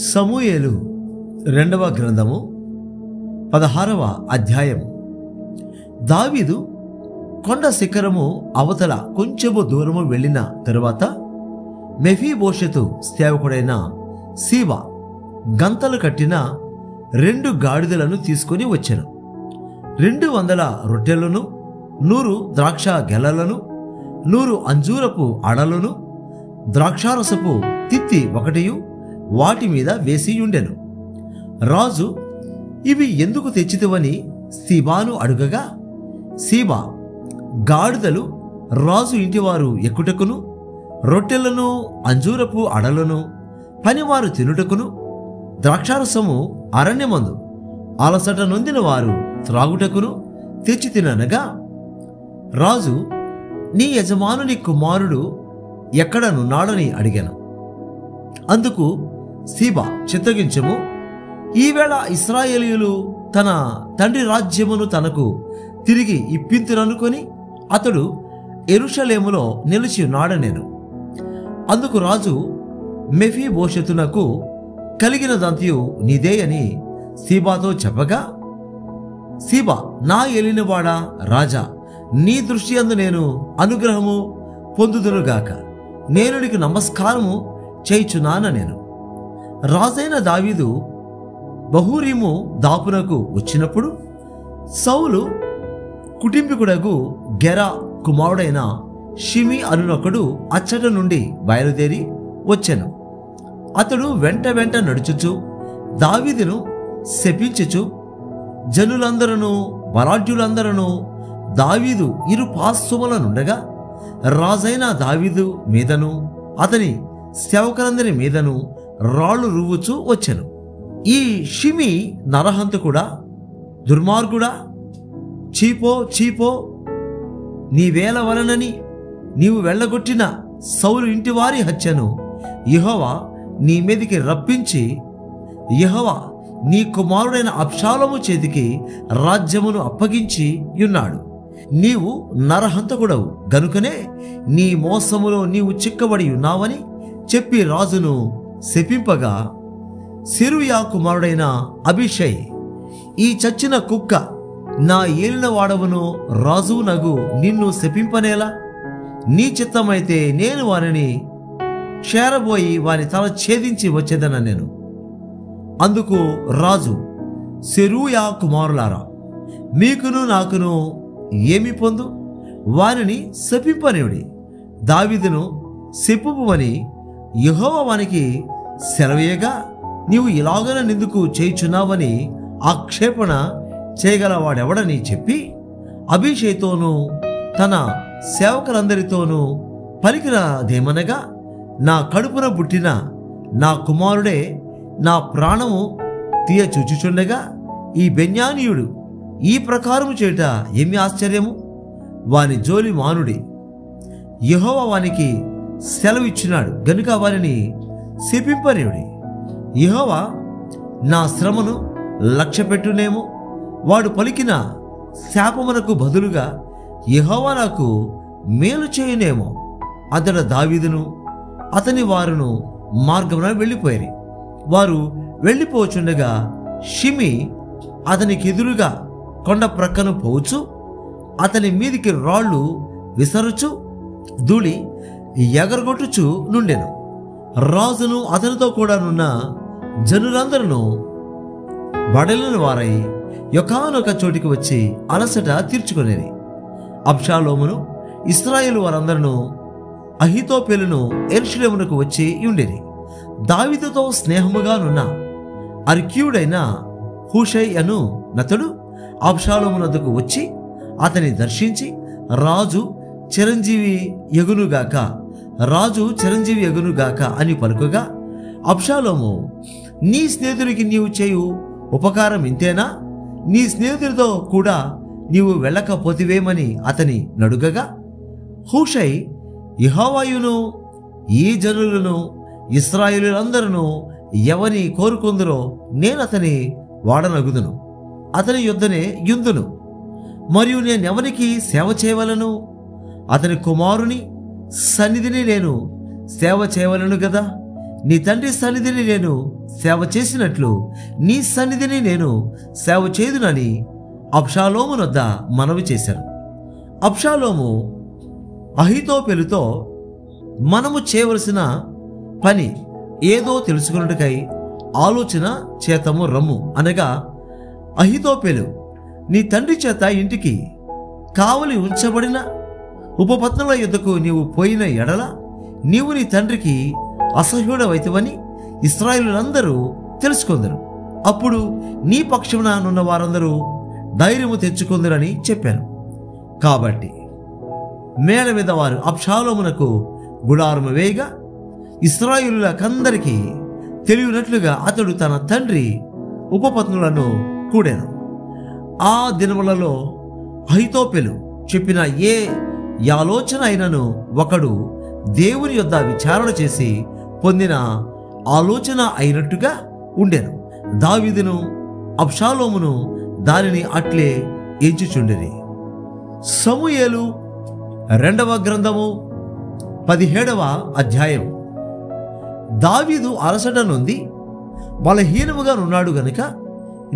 సమూయేలు రెండవ గ్రంథము 16వ అధ్యాయము. దావీదు కొండ శిఖరము అవతల కొంచెము దూరము వెళ్ళిన తరువాత మెఫీబోషెతు సేవకుడైన సీబా గంతలు కట్టిన 2 గాడిదలను తీసుకొని వచ్చెను. 200 రొట్టెలను, 100 ద్రాక్ష గెలలను, 100 అంజూరపు అడలను, ద్రాక్షారసపు తిత్తి ఒకటియు వాటి మీద వేసి ఉండెను. రాజు, ఇవి ఎందుకు తెచ్చితివని సీబాను అడుగగా, సీబా, గాడిదలు రాజు ఇంటివారు ఎక్కుటకును, రొట్టెలను, అంజూరపు అడలను పనివారు తినుటకును, ద్రాక్షారసము అరణ్యమందు అలసట నొందిన వారు త్రాగుటకును తెచ్చి తిననగా, రాజు, నీ యజమానుని కుమారుడు ఎక్కడనున్నాడని అడిగాను. అందుకు సీబా, చిత్తగించము, ఈవేళ ఇశ్రాయేలీయులు తన తండ్రి రాజ్యమును తనకు తిరిగి ఇప్పింతురనుకొని అతడు యెరూషలేములో నిలిచి ఉన్నాడనెను. అందుకు రాజు మెఫీబోషెతునకు కలిగినదంతయు నీదే అని సీబాతో చెప్పగా, సీబా, నా ఏలినవాడా రాజా, నీ దృష్టి యందు నేను అనుగ్రహము పొందుదునుగాక, నేను నీకు నమస్కారము చేయుచున్నాన. నేను రాజైన దావీదు బహూరీము దాపునకు వచ్చినప్పుడు సౌలు కుటుంబీకుడగు గెరా కుమారుడైన షిమి అనునొకడు అచ్చట నుండి బయలుదేరి వచ్చెను. అతడు వెంట వెంట నడుచుచు దావీదును శపించుచు, జనులందరూ బలాఢ్యులందరూ దావీదు ఇరు పార్శ్వముల నుండగా రాజైన దావీదు మీదను అతని సేవకులందరి మీదను రాళ్ళు రువ్వుచూ వచ్చెను. ఈ షిమి నరహంతకుడా, దుర్మార్గుడా, చీపో చీపో, నీవేల వలనని నీవు వెళ్ళగొట్టిన సౌలు ఇంటివారి హత్యను యెహోవా నీ మీదికి రప్పించి, యెహోవా నీ కుమారుడైన అబ్షాలోము చేతికి రాజ్యమును అప్పగించి ఉన్నాడు. నీవు నరహంతకుడవు గనుకనే నీ మోసములో నీవు చిక్కబడి ఉన్నావని చెప్పి రాజును శపింపగా, సెరూయా కుమారుడైన అబీషై, ఈ చచ్చిన కుక్క, నా ఏలిన వాడవును రాజువు నగు నిన్ను శపింపనేలా? నీ చిత్తమైతే నేను వారిని చేరబోయి వారి తల ఛేదించి వచ్చేదన నేను. అందుకు రాజు, సెరూయా కుమారులారా, మీకును నాకును ఏమి పొందు? వారిని శపింపనేవుడి. దావీదును శపింపుమని యెహోవా వానికి సెలవేయగా, నీవు ఇలాగన నిందుకు చేయుచున్నావని ఆక్షేపణ చేయగలవాడెవడని చెప్పి అబీషైతోనూ తన సేవకులందరితోనూ పలికినదేమనగా, నా కడుపున పుట్టిన నా కుమారుడే నా ప్రాణము తీయ చూచుచుండగా ఈ బెన్యానీయుడు ఈ ప్రకారము చేయుట ఏమి ఆశ్చర్యము? వాని జోలి మానుడి. యెహోవా వానికి సెలవిచ్చినాడు గనుక వారిని శపింపనేవుడి. యెహోవా నా శ్రమను లక్ష్యపెట్టునేమో, వాడు పలికిన శాపమునకు బదులుగా యెహోవా నాకు మేలు చేయునేమో. అతడ దావీదును అతని వారును మార్గమున వెళ్ళిపోయారు. వారు వెళ్ళిపోచుండగా షిమి అతనికి ఎదురుగా కొండ ప్రక్కను పోవచ్చు అతని మీదికి రాళ్ళు విసరుచు ధూళి ఎగరగొట్టుచు నుండెను. రాజును అతనితో కూడా నున్న జనులందరూ బడలిన వారై యొకానొక చోటికి వచ్చి అలసట తీర్చుకొనేది. అబ్షాలోమును ఇశ్రాయేలు వారందరూ అహీతోపెలును యెరూషలేమునకు వచ్చి ఉండేది. దావీదుతో స్నేహముగా నున్న అర్కీయుడైన హూషై అను నతడు అబ్షాలోమునకు వచ్చి అతని దర్శించి, రాజు చిరంజీవి ఎగునుగాక, రాజు చిరంజీవి ఎగునుగాక అని పలుకగా, అబ్షాలోము, నీ స్నేహితుడికి నీవు చేయు ఉపకారం ఇంతేనా? నీ స్నేహితుడితో కూడా నీవు వెళ్ళకపోతివేమని అతని నడుగగా, హూషై, యెహోవాయును ఈ జనులను ఇశ్రాయేలులందరూ ఎవని కోరుకుందరో నేను అతని వాడనగుదును, అతని యుద్ధనే యుందును, మరియు నేనెవరికి సేవ చేయవలను? అతని కుమారుని సన్నిధిని నేను సేవ చేయవలను గదా. నీ తండ్రి సన్నిధిని నేను సేవ చేసినట్లు నీ సన్నిధిని నేను సేవ చేయుదునని అబ్షాలోమునొద్ద మనవి చేశాను. అబ్షాలోము అహీతోపెలుతో మనము చేయవలసిన పని ఏదో తెలుసుకున్నట్టుకై ఆలోచన చేతము రమ్ము అనగా, అహీతోపెలు నీ తండ్రి చేత ఇంటికి కావలి ఉంచబడిన ఉపపత్నుల యుద్ధకు నీవు పోయిన ఎడల నీవు నీ తండ్రికి అసహ్యుడవైతివని ఇశ్రాయేలులందరూ తెలుసుకుందరు. అప్పుడు నీ పక్షమున నున్న వారందరూ ధైర్యము తెచ్చుకుందరని చెప్పాను. కాబట్టి మేడ మీద వారు అబ్షాలోమునకు గుడారము వేయగా ఇశ్రాయేలులకందరికీ తెలియనట్లుగా అతడు తన తండ్రి ఉపపత్నులను కూడాను. ఆ దినములలో అహీతోపెలు చెప్పిన ఏ ఆలోచన అయినను ఒకడు దేవుని యొద్ద విచారణ చేసి పొందిన ఆలోచన అయినట్టుగా ఉండెను. దావీదును అబ్షాలోమును దానిని అట్లే ఎంచుచుండిరి. సమూయేలు 2వ గ్రంథము 17వ అధ్యాయం. దావీదు అలసట నొంది బలహీనముగా ఉన్నాడు గనుక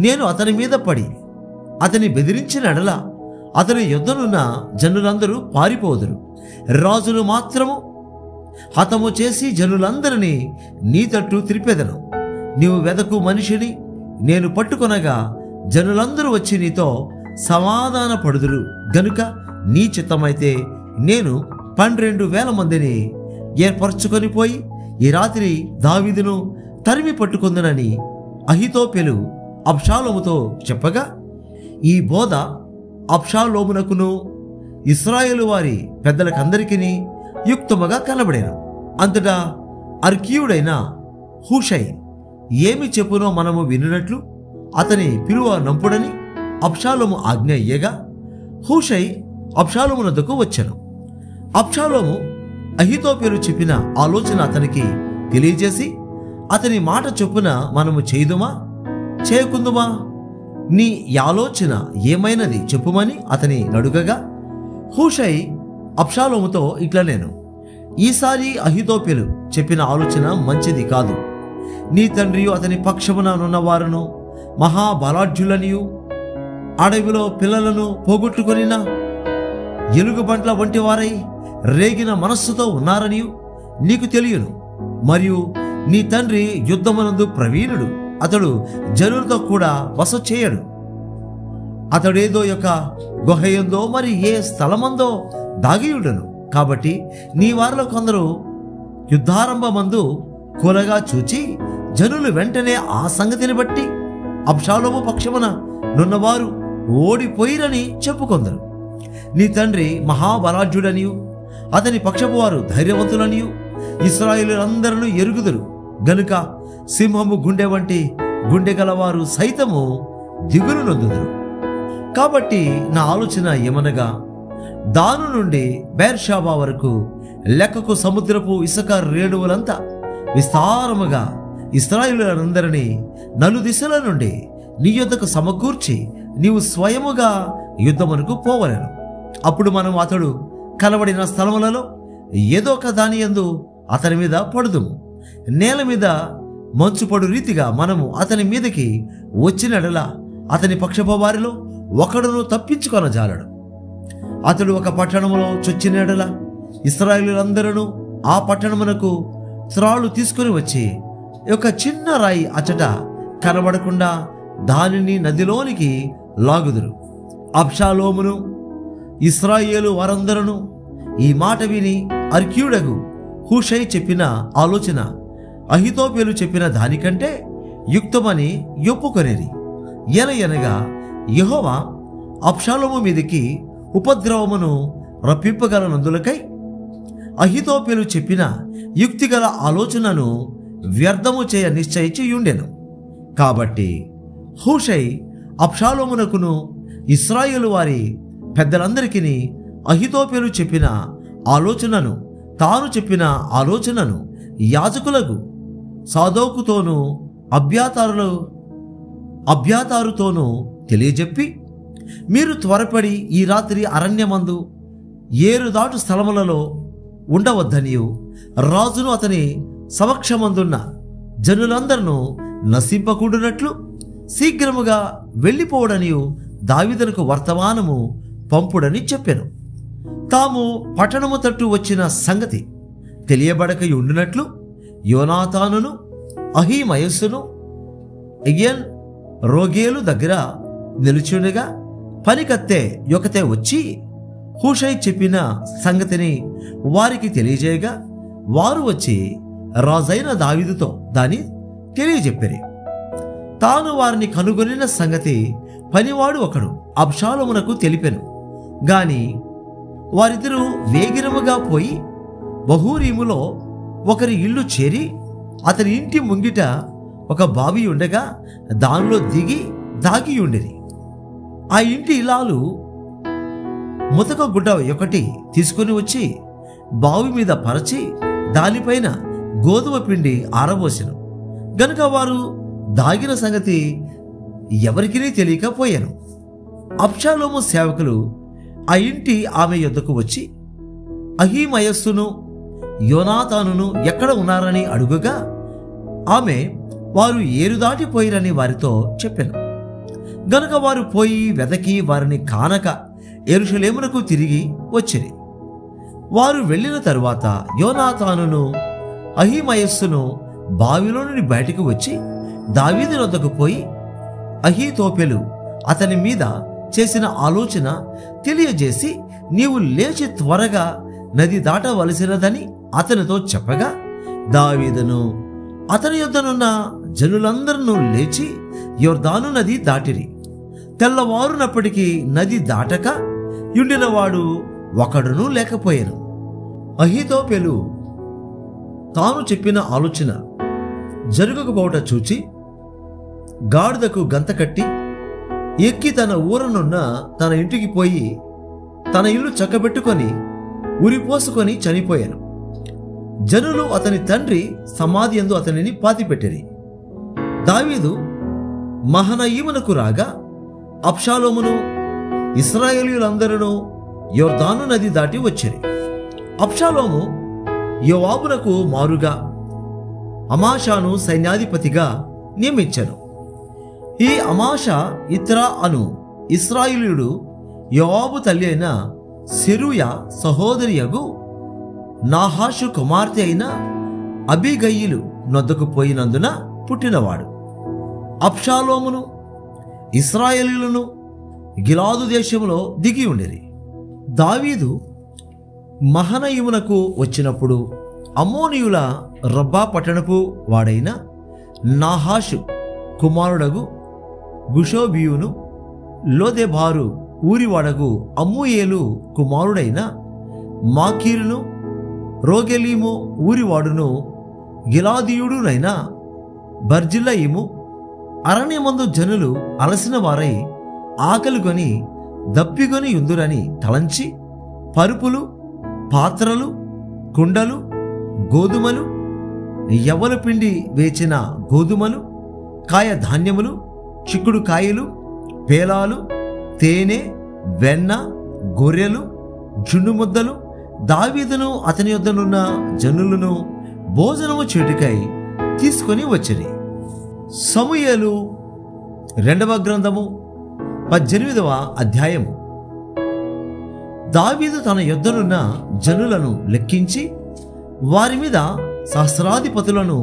నేను అతని మీద పడి అతని బెదిరించిన ఎడల అతని యుద్ధనున్న జనులందరూ పారిపోదురు. రాజును మాత్రము హతము చేసి జనులందరినీ నీ తట్టు త్రిపెదను. నీవు వెదకు మనిషిని నేను పట్టుకొనగా జనులందరూ వచ్చి నీతో సమాధాన పడుదురు గనుక నీ చిత్తమైతే నేను 12,000 మందిని ఏర్పరచుకొని పోయి ఈ రాత్రి దావీదును తరిమి పట్టుకుందునని అహీతోపెలు అబ్షాలోముతో చెప్పగా, ఈ బోధ అబ్షాలోమునకును ఇశ్రాయేలు వారి పెద్దలకందరికీ యుక్తముగా కనబడేను. అంతటా అర్కీయుడైన హూషై ఏమి చెప్పునో మనము వినున్నట్లు అతని పిలువ నంపుడని అబ్షాలోము ఆజ్ఞ ఇయ్యగా హూషై అబ్షాలోమునొద్దకు వచ్చెను. అబ్షాలోము అహీతోపెలు చెప్పిన ఆలోచన అతనికి తెలియజేసి, అతని మాట చొప్పున మనము చేయుదుమా చేయకుందుమా, నీ ఆలోచన ఏమైనది చెప్పుమని అతని అడుగగా, హూషై అబ్షాలోముతో ఇట్లా, నేను ఈసారి అహీతోపెలు చెప్పిన ఆలోచన మంచిది కాదు. నీ తండ్రియు అతని పక్షమున నున్నవారును మహాబలాఢ్యులనియు అడవిలో పిల్లలను పోగొట్టుకొనిన ఎలుగుబంట్ల వంటి వారై రేగిన మనస్సుతో ఉన్నారనియు నీకు తెలియను. మరియు నీ తండ్రి యుద్ధమునందు ప్రవీణుడు, అతడు జనులతో కూడా బస చేయడు. అతడేదో యొక్క గుహయందో మరి ఏ స్థలమందో దాగియుడను. కాబట్టి నీ వారిలో కొందరు యుద్ధారంభమందు కూలగా చూచి జనులు వెంటనే ఆ సంగతిని బట్టి అబ్షాలోము పక్షమున నున్నవారు ఓడిపోయిరని చెప్పుకొందరు. నీ తండ్రి మహాబలాఢ్యుడనియు అతని పక్షపు వారు ధైర్యవంతులనియు ఇశ్రాయేలులందరూ ఎరుగుదురు గనుక సింహము గుండె వంటి గుండె గలవారు సైతము దిగులు నొందుదురు. కాబట్టి నా ఆలోచన ఏమనగా, దాను నుండి బేర్షాబా వరకు లెక్కకు సముద్రపు ఇసుక రేణువులంతా విస్తారముగా ఇశ్రాయేలులందరినీ నలుదిశల నుండి నీ యొద్దకు సమకూర్చి నీవు స్వయముగా యుద్ధమునకు పోవలెను. అప్పుడు మనం అతడు కలబడిన స్థలములలో ఏదో ఒక దాని యందు అతని మీద పడుదుము. నేల మీద మంచుపడు రీతిగా మనము అతని మీదకి వచ్చినడలా అతని పక్షపు వారిలో ఒకడును తప్పించుకొనజాలడు. అతడు ఒక పట్టణములో చొచ్చినడల ఇశ్రాయేలులందరూ ఆ పట్టణమునకు త్రాళ్ళు తీసుకుని వచ్చి ఒక చిన్న రాయి అచ్చట కనబడకుండా దానిని నదిలోనికి లాగుదురు. అబ్షాలోమును ఇశ్రాయేలు వారందరూ ఈ మాట విని అర్కీయుడగు హూషై చెప్పిన ఆలోచన అహీతోపెలు చెప్పిన దానికంటే యుక్తమని ఒప్పుకొనేది. ఎనగా యెహోవా అబ్షాలోము మీదికి ఉపద్రవమును రప్పింపగలనందులకై అహీతోపెలు చెప్పిన యుక్తిగల ఆలోచనను వ్యర్థము చేయ నిశ్చయించియుండెను. కాబట్టి హూషై అబ్షాలోమునకును ఇశ్రాయేలు వారి పెద్దలందరికీ అహీతోపెలు చెప్పిన ఆలోచనను, తాను చెప్పిన ఆలోచనను యాజకులకు సాదోకుతోనూ అబ్యాతారుతోనూ తెలియజెప్పి, మీరు త్వరపడి ఈ రాత్రి అరణ్యమందు ఏరుదాటు స్థలములలో ఉండవద్దనియు రాజును అతని సమక్షమందున్న జనులందరూ నశింపకుండునట్లు శీఘ్రముగా వెళ్ళిపోవడనియు దావీదునకు వర్తమానము పంపుడని చెప్పెను. తాము పట్టణము తట్టు వచ్చిన సంగతి తెలియబడక ఉండినట్లు యోనాతానును అహీమయస్సును ఎగ్యన్ రోగేలు దగ్గర నిలుచుండగా పనికత్తె యొకతే వచ్చి హూషై చెప్పిన సంగతిని వారికి తెలియజేయగా వారు వచ్చి రాజైన దావీదుతో దాన్ని తెలియజెప్పిరి. తాను వారిని కనుగొనిన సంగతి పనివాడు ఒకడు అబ్షాలోమునకు తెలిపెను. గాని వారిద్దరూ వేగిరముగా పోయి బహూరీములో ఒకరి ఇల్లు చేరి అతని ఇంటి ముంగిట ఒక బావి ఉండగా దానిలో దిగి దాగి ఉండిరి. ఆ ఇంటి ఇల్లాలు ముతక గుడ్డ ఒకటి తీసుకుని వచ్చి బావి మీద పరచి దానిపైన గోధుమ పిండి ఆరబోసెను గనుక వారు దాగిన సంగతి ఎవరికీ తెలియకపోయాను. అబ్షాలోము సేవకులు ఆ ఇంటి ఆమె యొద్దకు వచ్చి అహీమయస్సును యోనాతానును ఎక్కడ ఉన్నారని అడుగుగా ఆమె వారు ఏరు దాటిపోయిరని వారితో చెప్పెను. గనుక వారు పోయి వెదకి వారిని కానక యెరూషలేమునకు తిరిగి వచ్చిరి. వారు వెళ్ళిన తరువాత యోనాతానును అహీమయస్సును బావిలో నుండి బయటకు వచ్చి దావీదు వద్దకు పోయి అహీతోపెలు అతని మీద చేసిన ఆలోచన తెలియజేసి నీవు లేచి త్వరగా నది దాటవలసినదని అతనితో చెప్పగా దావీదును అతని యొద్దనున్న జనులందరూ లేచి యొర్దాను నది దాటిరి. తెల్లవారునప్పటికీ నది దాటక యుండినవాడు ఒకడును లేకపోయాను. అహీతోపెలు తాను చెప్పిన ఆలోచన జరగకపోవట చూచి గాడిదకు గంత కట్టి ఎక్కి తన ఊరనున్న తన ఇంటికి పోయి తన ఇల్లు చక్కబెట్టుకొని ఉరిపోసుకొని చనిపోయాను. జనులు అతని తండ్రి సమాధి యందు అతనిని పాతిపెట్టిరి. దావీదు మహనయీమునకు రాగా అబ్షాలోమును ఇశ్రాయేలీయులందరూ యొర్దాను నది దాటి వచ్చిరి. అబ్షాలోము యోవాబునకు మారుగా అమాషాను సైన్యాధిపతిగా నియమించెను. ఈ అమాషా ఇత్రా అను ఇశ్రాయేలీయుడు యోవాబు తల్లి అయిన సెరూయా సహోదరియగు నాహాషు కుమార్తె అయిన అబీగయీలు నొద్దకు పోయినందున పుట్టినవాడు. అబ్షాలోమును ఇశ్రాయేలీయులను గిలాదు దేశంలో దిగి ఉండిరి. దావీదు మహనయీమునకు వచ్చినప్పుడు అమ్మోనీయుల రబ్బా పట్టణపు వాడైన నాహాషు కుమారుడగు గుషోబియును లోదెబారు ఊరివాడగు అమ్మూయేలు కుమారుడైన మాకీరును రోగెలీము ఊరివాడును గిలాదీయుడునైన బర్జిల్లయిము అరణ్యమందు జనులు అలసిన వారై ఆకలిగొని దప్పిగొని యుందురని తలంచి పరుపులు పాత్రలు కుండలు గోధుమలు యవ్వల పిండి వేచిన గోధుమలు కాయ ధాన్యములు చిక్కుడు కాయలు పేలాలు తేనె వెన్న గొర్రెలు జున్ను ముద్దలు దావీదును అతని యొద్దనున్న జనులను భోజనము చేటుకై తీసుకొని వచ్చిరి. సమూయేలు 2వ గ్రంథము 18వ అధ్యాయము. దావీదు తన యొద్దనున్న జనులను లెక్కించి వారి మీద సహస్రాధిపతులను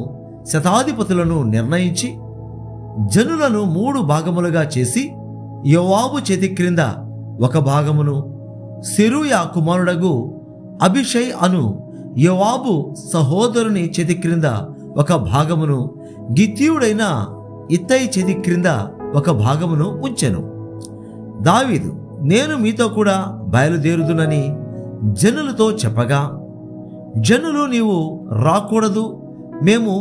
శతాధిపతులను నిర్ణయించి జనులను 3 భాగములుగా చేసి యోవాబు చేతి క్రింద ఒక భాగమును సెరూయా కుమారుడగు అభిషై అను యోవాబు సహోదరుని చేతి క్రింద ఒక భాగమును గిత్తీయుడైన ఇత్తయి చేతి క్రింద ఒక భాగమును ఉంచెను. దావీదు నేను మీతో కూడా బయలుదేరుదునని జనులతో చెప్పగా జనులు నీవు రాకూడదు మేము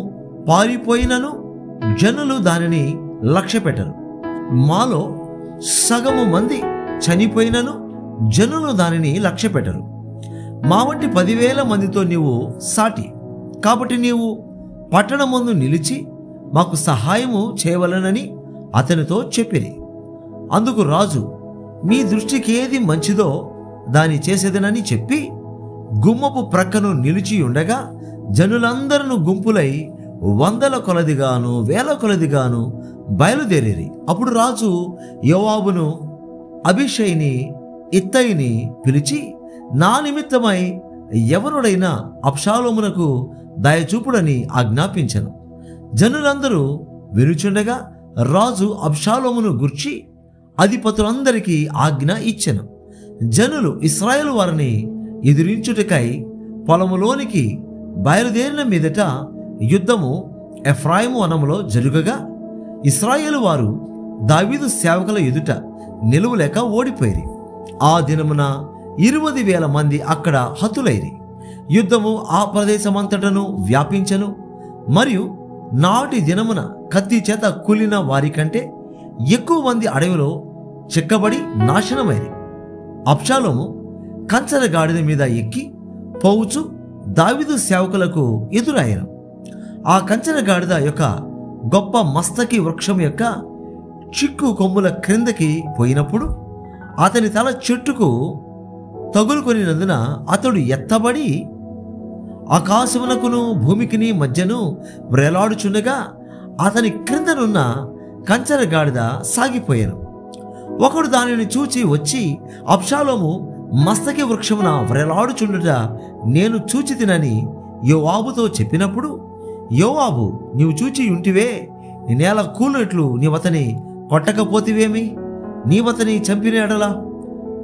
పారిపోయినను జనులు దానిని లక్ష్యపెట్టరు. మాలో సగము మంది చనిపోయినను జనులు దానిని లక్ష్యపెట్టరు. మా వంటి 10,000 మందితో నీవు సాటి కాబట్టి నీవు పట్టణమందు నిలిచి మాకు సహాయము చేయవలనని అతనితో చెప్పిరి. అందుకు రాజు మీ దృష్టికి ఏది మంచిదో దాని చేసేదనని చెప్పి గుమ్మపు ప్రక్కను నిలిచి ఉండగా జనులందరూ గుంపులై వందల కొలదిగాను వేల కొలదిగాను బయలుదేరేరి. అప్పుడు రాజు యోవాబును, అబీషైని, ఇత్తయిని పిలిచి, నా నిమిత్తమై ఎవరుడైనా అబ్షాలోమునకు దయచూపుడని ఆజ్ఞాపించెను. జనులందరూ వినుచుండగా రాజు అబ్షాలోమును గూర్చి అధిపతులందరికీ ఆజ్ఞ ఇచ్చెను. జనులు ఇశ్రాయేలు వారిని ఎదిరించుటకై పొలములోనికి బయలుదేరిన మీదట యుద్ధము ఎఫ్రాయిము వనములో జరుగగా ఇశ్రాయేలు వారు దావీదు సేవకుల ఎదుట నిలువలేక ఓడిపోయిరి. ఆ దినమున 20,000 మంది అక్కడ హతులైరి. యుద్ధము ఆ ప్రదేశమంతటను వ్యాపించెను. మరియు నాటి దినమున కత్తి చేత కూలిన వారి కంటే ఎక్కువ మంది అడవిలో చిక్కబడి నాశనమైరి. అబ్షాలోము కంచర గాడిద మీద ఎక్కి పోవుచు దావీదు సేవకులకు ఎదురాయను. ఆ కంచర గాడిద యొక్క గొప్ప మస్తకి వృక్షం యొక్క చిక్కు కొమ్ముల క్రిందకి పోయినప్పుడు అతని తల చెట్టుకు తగులుకొనినందున అతడు ఎత్తబడి ఆకాశమునకును భూమికిని మధ్యను వ్రేలాడుచుండగా అతని క్రిందనున్న కంచర గాడిద సాగిపోయాను. ఒకడు దానిని చూచి వచ్చి, అబ్షాలోము మస్తకి వృక్షమున వ్రేలాడుచుండుట నేను చూచి తినని యోవాబుతో చెప్పినప్పుడు, యోవాబు, నీవు చూచి ఉంటివే, నేల కూలినట్లు నీవతని కొట్టకపోతివేమి? నీవతని చంపిన ఎడల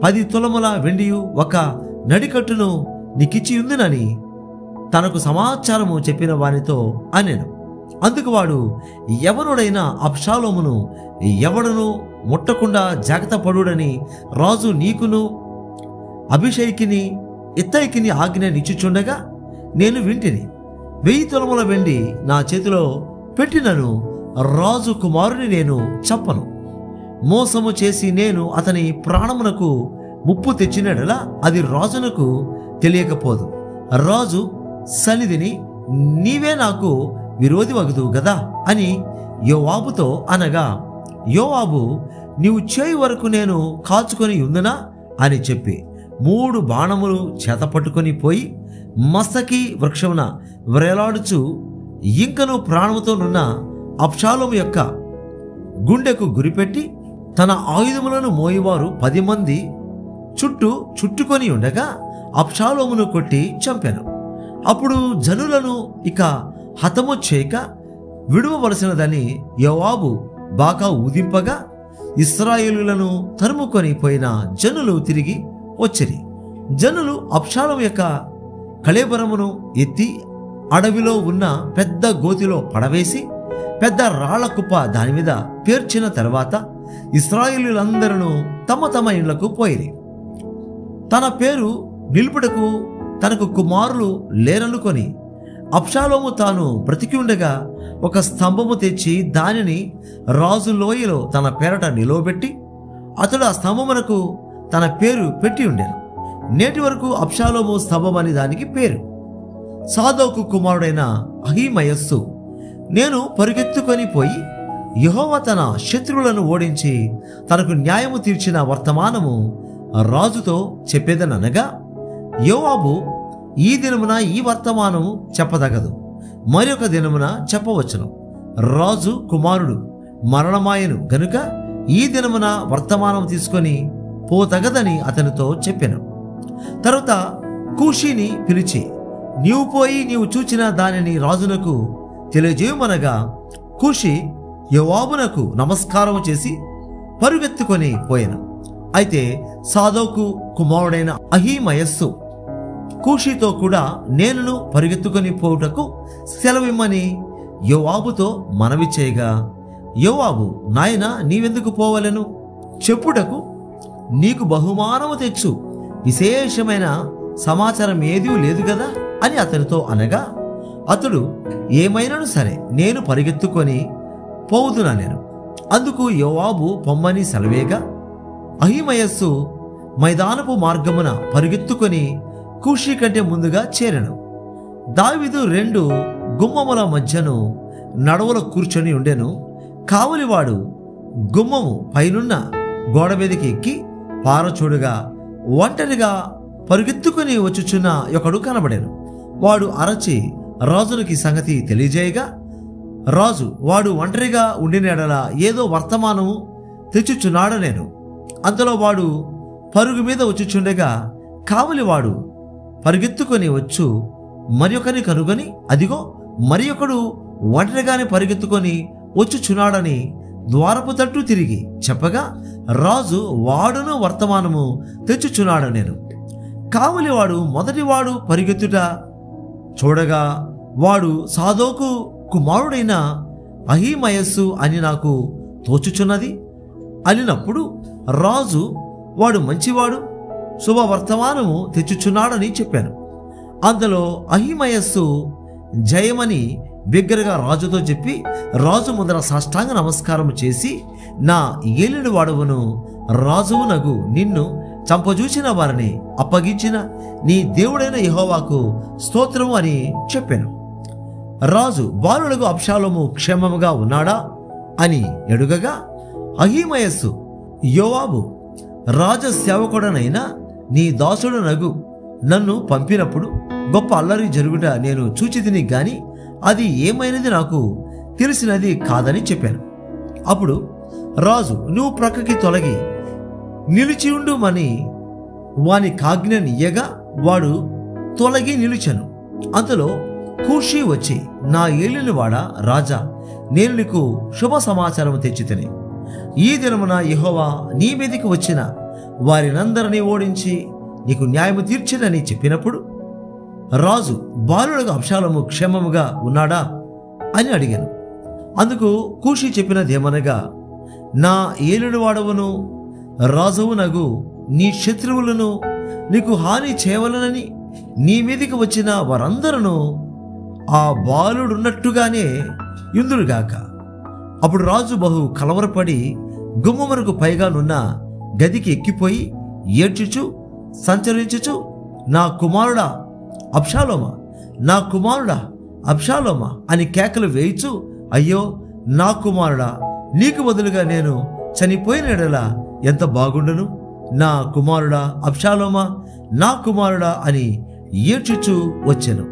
10 తులముల వెండియు ఒక నడికట్టును నీకిచ్చి ఉందినని తనకు సమాచారము చెప్పిన వానితో అనెను. అందుకు వాడు, ఎవరుడైనా అబ్షాలోమును ఎవడను ముట్టకుండా జాగ్రత్త పడుడని రాజు నీకును అభిషేకిని ఇత్తయికిని ఆజ్ఞనిచ్చుచుండగా నేను వింటిని. 1000 తులముల వెండి నా చేతిలో పెట్టినను రాజు కుమారుని నేను చంపను. మోసము చేసి నేను అతని ప్రాణమునకు ముప్పు తెచ్చినడలా అది రాజునకు తెలియకపోదు. రాజు సన్నిధిని నీవే నాకు విరోధి వగదు గదా అని యోవాబుతో అనగా, యోవాబు, నీవు చేయి వరకు నేను కాచుకొని ఉందునా అని చెప్పి 3 బాణములు చేత పట్టుకొని పోయి మస్తకి వృక్షమున వ్రేలాడుచు ఇంకను ప్రాణముతోనున్న అబ్షాలోము యొక్క గుండెకు గురిపెట్టి తన ఆయుధములను మోయివారు 10 మంది చుట్టుకొని ఉండగా అబ్షాలోమును కొట్టి చంపాను. అప్పుడు జనులను ఇక హతము చేయక విడువవలసినదని యోవాబు బాకా ఊదింపగా ఇశ్రాయేలులను తరుముకొని పోయిన జనులు తిరిగి వచ్చిరి. జనులు అబ్షాలోము యొక్క కళేబరమును ఎత్తి అడవిలో ఉన్న పెద్ద గోతిలో పడవేసి పెద్ద రాళ్ల కుప్ప దాని మీద పేర్చిన తర్వాత ఇశ్రాయేలులందరూ తమ తమ ఇళ్లకు పోయిరి. తన పేరు నిలుపుటకు తనకు కుమారులు లేరనుకొని అబ్షాలోము తాను బ్రతికి ఉండగా ఒక స్తంభము తెచ్చి దానిని రాజు లోయలో తన పేరట నిలవబెట్టి అతడు ఆ స్తంభమునకు తన పేరు పెట్టి ఉండెను. నేటి వరకు అబ్షాలోము స్తంభం అని దానికి పేరు. సాదోకు కుమారుడైన అహీమయస్సు, నేను పరిగెత్తుకొని పోయి యెహోవా తన శత్రువులను ఓడించి తనకు న్యాయము తీర్చిన వర్తమానము రాజుతో చెప్పేదనగా, యోవాబు, ఈ దినమున ఈ వర్తమానము చెప్పదగదు, మరొక దినమున చెప్పవచ్చును. రాజు కుమారుడు మరణమాయను గనుక ఈ దినమున వర్తమానం తీసుకొని పోతగదని అతనితో చెప్పెను. తరువాత కూషిని పిలిచి, నీవు పోయి నీవు చూచిన దానిని రాజునకు తెలియజేయమనగా కూషి యోవాబునకు నమస్కారం చేసి పరుగెత్తుకొని పోయాను. అయితే సాదోకు కుమారుడైన అహీమయస్సు కూషితో కూడా నేనును పరిగెత్తుకొని పోవుటకు సెలవిమ్మని యోవాబుతో మనవి చేయగా, యోవాబు, నాయన, నీవెందుకు పోవలెను? చెప్పుటకు నీకు బహుమానము తెచ్చు విశేషమైన సమాచారం ఏదీ లేదు కదా అని అతనితో అనగా, అతడు, ఏమైనాను సరే, నేను పరిగెత్తుకొని పోవుదునా నేను. అందుకు యోవాబు పొమ్మని సెలవేగా అహీమయస్సు మైదానపు మార్గమున పరిగెత్తుకొని కూషి కంటే ముందుగా చేరెను. దావీదు 2 గుమ్మముల మధ్యను నడవలో కూర్చొని ఉండెను. కావలివాడు గుమ్మము పైనున్న గోడ మీదకి ఎక్కి పారచూడుగా ఒంటరిగా పరుగెత్తుకుని వచ్చుచున్న ఒకడు కనబడెను. వాడు అరచి రాజునికి సంగతి తెలియజేయగా రాజు వాడు ఒంటరిగా ఉండిన ఎడల ఏదో వర్తమానము తెచ్చుచున్నాడ నేను. అంతలో వాడు పరుగు మీద వచ్చుచుండగా కావలివాడు పరిగెత్తుకొని వచ్చు మరి ఒకరిని కనుగొని, అదిగో మరి ఒకడు ఒంటరిగానే పరిగెత్తుకొని వచ్చుచున్నాడని ద్వారపు తట్టు తిరిగి చెప్పగా, రాజు వాడును వర్తమానము తెచ్చుచున్నాడు నేను. కావలివాడు మొదటివాడు పరిగెత్తుట చూడగా వాడు సాదోకు కుమారుడైన అహీమయస్సు అని నాకు తోచుచున్నది అనినప్పుడు, రాజు వాడు మంచివాడు, శుభవర్తమానము తెచ్చుచున్నాడని చెప్పాను. అందులో అహీమయస్సు జయమని బిగ్గరగా రాజుతో చెప్పి, రాజు ముందర సాష్టాంగ నమస్కారం చేసి, నా ఏలిన వాడవును రాజువునగు నిన్ను చంపజూచిన వారిని అప్పగించిన నీ దేవుడైన యెహోవాకు స్తోత్రము అని చెప్పాను. రాజు బాలుడగు అబ్షాలోము క్షేమముగా ఉన్నాడా అని అడుగగా, అహీమయస్సు యోవాబు రాజ సేవకుడనైన నీ దాసుడు నగు నన్ను పంపినప్పుడు గొప్ప అల్లరి జరుగుట నేను చూచితిని గాని అది ఏమైనది నాకు తెలిసినది కాదని చెప్పాను. అప్పుడు రాజు, నువ్వు ప్రక్కకి తొలగి నిలిచియుండుమని వాని కాజ్ఞనియ్యగా వాడు తొలగి నిలిచెను. అంతలో కూషి వచ్చి, నా ఏలినవాడ రాజా, నేను నీకు శుభ సమాచారం తెచ్చితిని. ఈ దినమున యెహోవా నీ మీదికి వచ్చిన వారినందరినీ ఓడించి నీకు న్యాయము తీర్చినని చెప్పినప్పుడు, రాజు బాలుడగు అబ్షాలోము క్షేమముగా ఉన్నాడా అని అడిగాను. అందుకు కూషి చెప్పినదేమనగా, నా ఏలినవాడవును రాజువునగు నీ శత్రువులను నీకు హాని చేయవలనని నీ మీదికి వచ్చిన వారందరూ ఆ బాలుడున్నట్టుగానే యుందురుగాక. అప్పుడు రాజు బహు కలవరపడి గుమ్మమునకు పైగానున్న గదికి ఎక్కిపోయి ఏడ్చుచు సంచరించుచు, నా కుమారుడా అబ్షాలోమా, నా కుమారుడా అబ్షాలోమా అని కేకలు వేయిచు, అయ్యో నా కుమారుడా, నీకు బదులుగా నేను చనిపోయిన ఎడల ఎంత బాగుండును, నా కుమారుడా అబ్షాలోమా, నా కుమారుడా అని ఏడ్చుచు వచ్చెను.